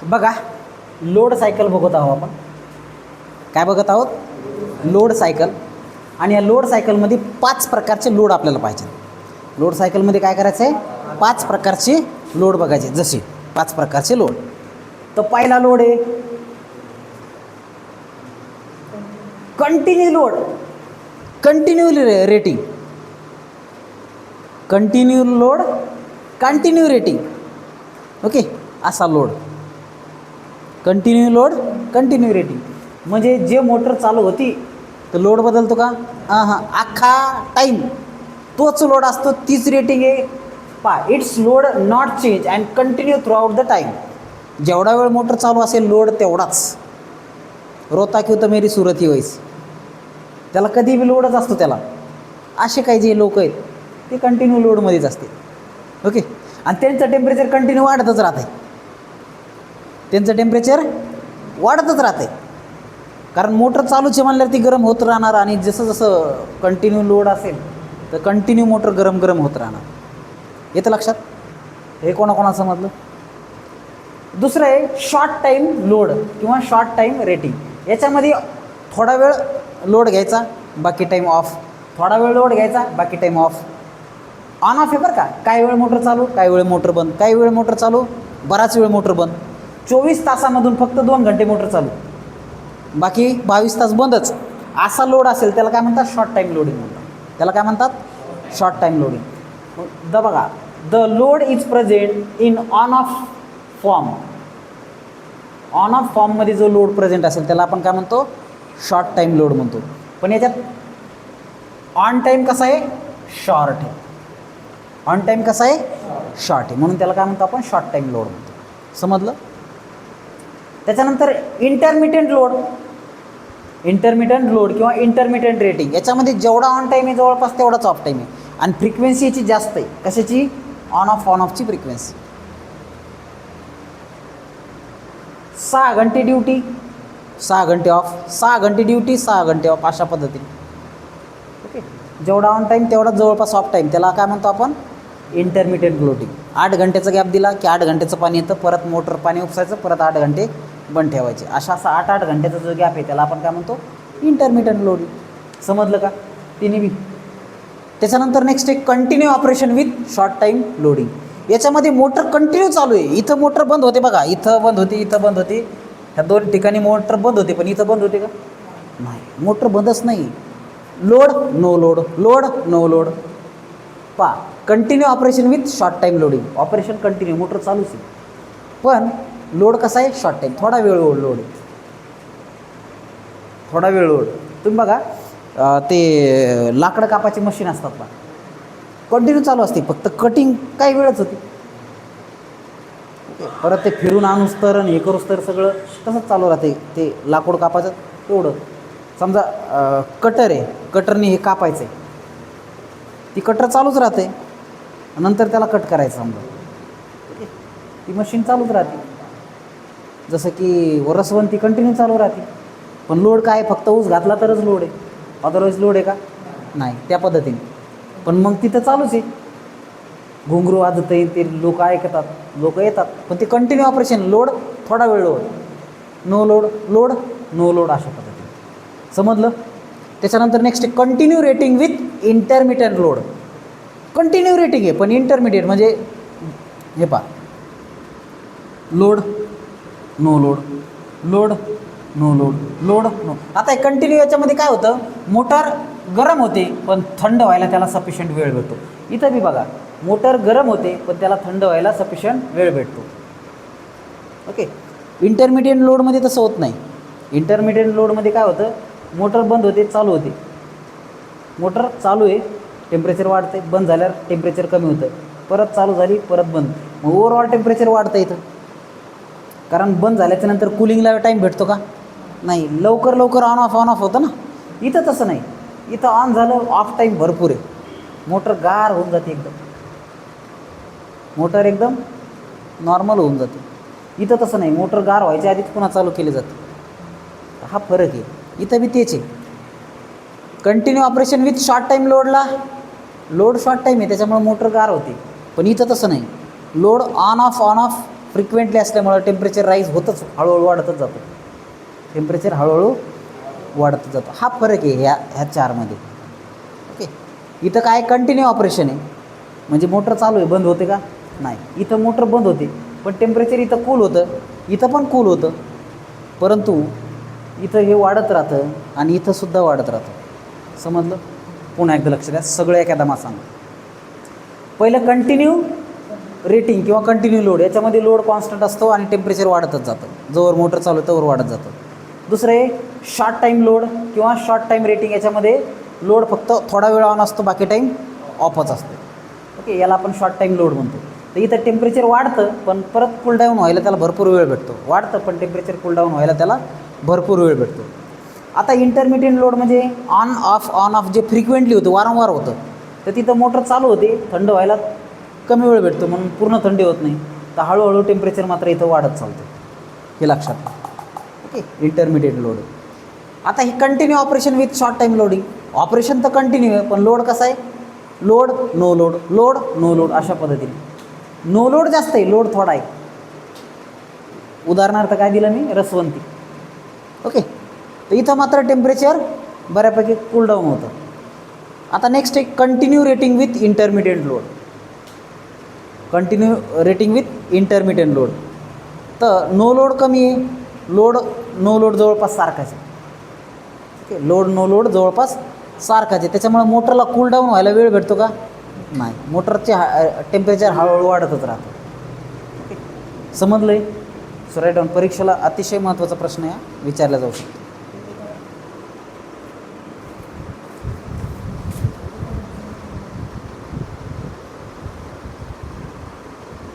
बघा, load cycle बघत आहोत आपण. काय बघत आहोत? Load cycle. आणि या लोड सायकलमध्ये 5 प्रकारचे लोड आपल्याला पाहिजे. लोड सायकलमध्ये काय करायचं आहे? 5 प्रकारचे लोड बघायचे. जसे 5 प्रकारचे लोड. तर पहिला लोड आहे continue load, continue rating. Continue load, continue rating. Okay, असा load. Continue load, continue rating. म्हणजे जे मोटर चालू होती तर लोड बदलतो का? हां, अख्खा टाईम तोच लोड असतो, तीच रेटिंग आहे. It's load not change and continue through out the time. जेवढा वेळ मोटर चालू असेल लोड तेवढाच. रोता क्यों तर मेरी सूरत ही वैस. त्याला कधी बी लोडच असतो त्याला. असे काही जे लोक आहेत ते कंटिन्यू लोडमध्येच असते. ओके, आणि त्यांचं टेम्परेचर कंटिन्यू वाढतच राहते. त्यांचं टेम्परेचर वाढतच राहते, कारण मोटर चालूच आहे म्हणल्यावर ती गरम होत राहणार. आणि जसं जसं कंटिन्यू लोड असेल तर कंटिन्यू मोटर गरम गरम होत राहणार. येतं लक्षात? हे कोणाकोणाला समजलं? दुसरं आहे शॉर्ट टाईम लोड किंवा शॉर्ट टाईम रेटिंग. याच्यामध्ये थोडा वेळ लोड घ्यायचा, बाकी टाईम ऑफ. थोडा वेळ लोड घ्यायचा, बाकी टाईम ऑफ. ऑन ऑफ आहे बरं का. काही वेळ मोटर चालू, काही वेळ मोटर बंद. काही वेळ मोटर चालू, बराच वेळ मोटर बंद. 24 तासामधून फक्त 2 घंटे मोटर चालू, बाकी 22 तास बंदच. असा लोड असेल त्याला काय म्हणतात? शॉर्ट टाईम लोडिंग म्हणतात. त्याला काय म्हणतात? Short time loading. बघा, the load is present in on off form. On off फॉर्ममध्ये जो लोड प्रेझेंट असेल त्याला आपण काय म्हणतो? शॉर्ट टाईम लोड म्हणतो. पण याच्यात ऑन टाईम कसा आहे? शॉर्ट आहे. ऑन टाईम कसा आहे? शॉर्ट आहे. म्हणून त्याला काय म्हणतो आपण? शॉर्ट टाईम लोड म्हणतो. समजलं? त्याच्यानंतर इंटरमिटेंट लोड. इंटरमिटेंट लोड किंवा इंटरमिटेंट रेटिंग. याच्यामध्ये जेवढा ऑन टाईम आहे जवळपास तेवढाच ऑफ टाईम आहे. आणि फ्रिक्वेन्सी याची जास्त आहे. कशाची? On ऑफची frequency. 6 घंटे ड्युटी, 6 घंटे ऑफ. 6 घंटे ड्युटी, 6 घंटे ऑफ, अशा पद्धतीने. ओके, जेवढा ऑन टाईम तेवढाच जवळपास ऑफ टाईम. त्याला काय म्हणतो आपण? Intermittent loading. 8 घंट्याचा गॅप दिला की 8 घंट्याचं पाणी येतं, परत मोटर पाणी उपसायचं, परत 8 घंटे बंद ठेवायचे. असा 8 घंट्याचा जो गॅप आहे त्याला आपण काय म्हणतो? Intermittent loading. समजलं का? तिन्ही बी. त्याच्यानंतर नेक्स्ट आहे continue operation with short time loading. याच्यामध्ये मोटर कंटिन्यू चालू आहे. इथं मोटर बंद होते बघा, इथं बंद होती, इथं बंद होती. ह्या 2 ठिकाणी मोटर बंद होते, पण इथं बंद होते का? नाही, मोटर बंदच नाही. Load, no load, load, no load. Continue operation with short time loading. Operation continue, motor चालूच आहे, पण लोड कसा आहे? Short time. थोडा वेळ लोड आहे, थोडा वेळ लोड. तुम्ही बघा, ते लाकडं कापाची मशीन असतात ना, कंटिन्यू चालू असते, फक्त कटिंग काही वेळच होती. ओके, परत ते फिरून आणूस तर आणि हे करूस तर सगळं तसंच चालू राहते. ते लाकूड कापायचं तेवढं. समजा कटर आहे, कटरने हे कापायचं आहे, ती कटर चालूच राहते. नंतर त्याला कट करायचं समजा, ओके, ती मशीन चालूच राहते. जसं की रसवंती कंटिन्यू चालू राहते, पण लोड काय? फक्त ऊस घातला तरच लोड आहे, अदरवाईज लोड आहे का? नाही, त्या पद्धतीने. पण मग तिथं चालूच आहे, घुंगरू वाजत आहे, ते लोक ऐकतात, लोक येतात, पण ते कंटिन्यू ऑपरेशन. लोड, थोडा वेळ load, no load, load, no load, अशा पद्धतीने. समजलं? त्याच्यानंतर next continue rating with intermittent load. Continue rating आहे पण इंटरमिडिएट, म्हणजे हे पहा, load, no load, load, no load, load, no. आता हे कंटिन्यू याच्यामध्ये काय होतं? मोटर गरम होते पण थंड व्हायला त्याला सफिशियंट वेळ भेटतो. इथं बी बघा, मोटर गरम होते पण त्याला थंड व्हायला सफिशियंट वेळ भेटतो. ओके, इंटरमिडिएट लोडमध्ये तसं होत नाही. इंटरमिडिएट लोडमध्ये काय होतं? मोटर बंद होते, चालू होते. मोटर चालू आहे, टेम्परेचर वाढते, बंद झाल्यावर टेम्परेचर कमी होतं, परत चालू झाली, परत बंद. मग ओव्हरऑल टेम्परेचर वाढतं इथं, कारण बंद झाल्याच्या नंतर कुलिंगला टाईम भेटतो का? नाही, लवकर लवकर ऑन ऑफ होतं ना. इथं तसं नाही, इथं ऑन झालं, ऑफ टाईम भरपूर आहे, मोटर गार होऊन जाते, एकदम मोटर एकदम नॉर्मल होऊन जाते. इथं तसं नाही, मोटर गार व्हायच्या आधीच पुन्हा चालू केली जाते. हा फरक आहे. इथं बी तेच आहे. Continue operation with short time लोडला, लोड शॉर्ट टाईम आहे त्याच्यामुळे मोटर गार होते, पण इथं तसं नाही. लोड ऑन ऑफ फ्रिक्वेंटली असल्यामुळं टेम्परेचर राईज होतच, हळूहळू वाढतच जातं. टेम्परेचर हळूहळू वाढतच जातं. हा फरक आहे ह्या चारमध्ये. ओके. इथं काय कंटिन्यू ऑपरेशन आहे, म्हणजे मोटर चालू आहे, बंद होते का नाही. इथं मोटर बंद होते पण टेम्परेचर इथं कूल होतं, इथं पण कूल होतं, परंतु इथं हे वाढत राहतं आणि इथंसुद्धा वाढत राहतं. समजलं? पुन्हा एकदा लक्ष द्या, सगळं एखादा सांगा. पहिलं कंटिन्यू रेटिंग किंवा कंटिन्यू लोड, याच्यामध्ये लोड कॉन्स्टंट असतो आणि टेम्परेचर वाढतच जातं, जोवर मोटर चालू आहे तोवर वाढत जातं. दुसरं आहे शॉर्ट टाईम लोड किंवा शॉर्ट टाईम रेटिंग, याच्यामध्ये लोड फक्त थोडा वेळ ऑन असतो, बाकी टाईम ऑफच असतो. ओके, याला आपण शॉर्ट टाईम लोड म्हणतो. तर इथं टेम्परेचर वाढतं पण परत कूलडाऊन व्हायला त्याला भरपूर वेळ भेटतो. वाढतं पण टेम्परेचर कूलडाऊन व्हायला त्याला भरपूर वेळ भेटतो. आता इंटरमिडिएट लोड म्हणजे ऑन ऑफ जे फ्रिक्वेंटली होतं, वारंवार होतं, तर तिथं मोटर चालू होते, थंड व्हायला कमी वेळ भेटतो म्हणून पूर्ण थंडी होत नाही, तर हळूहळू टेम्परेचर मात्र इथं वाढत चालतं. हे लक्षात घ्या. Okay, intermediate load. आता ही continue operation with short time loading. Operation तर कंटिन्यू आहे पण लोड कसा आहे, load no load, load no load, अशा पद्धतीने. नो लोड जास्त आहे, लोड थोडा आहे. उदाहरणार्थ काय दिलं मी, रसवंती. ओके, तर इथं मात्र टेम्परेचर बऱ्यापैकी कूलडाऊन होतं. आता नेक्स्ट एक continue rating with intermediate load. Continue rating with intermediate load. तर नो लोड कमी आहे, लोड नो लोड जवळपास सारखाच आहे. ओके, लोड नो लोड जवळपास सारखाच आहे, त्याच्यामुळे मोटरला कूलडाऊन व्हायला वेळ भेटतो का नाही, मोटरचे टेम्परेचर हळूहळू वाढतच राहतं. ओके, समजलं आहे? So write down. परीक्षेला अतिशय महत्त्वाचा प्रश्न या विचारला जाऊ शकतो.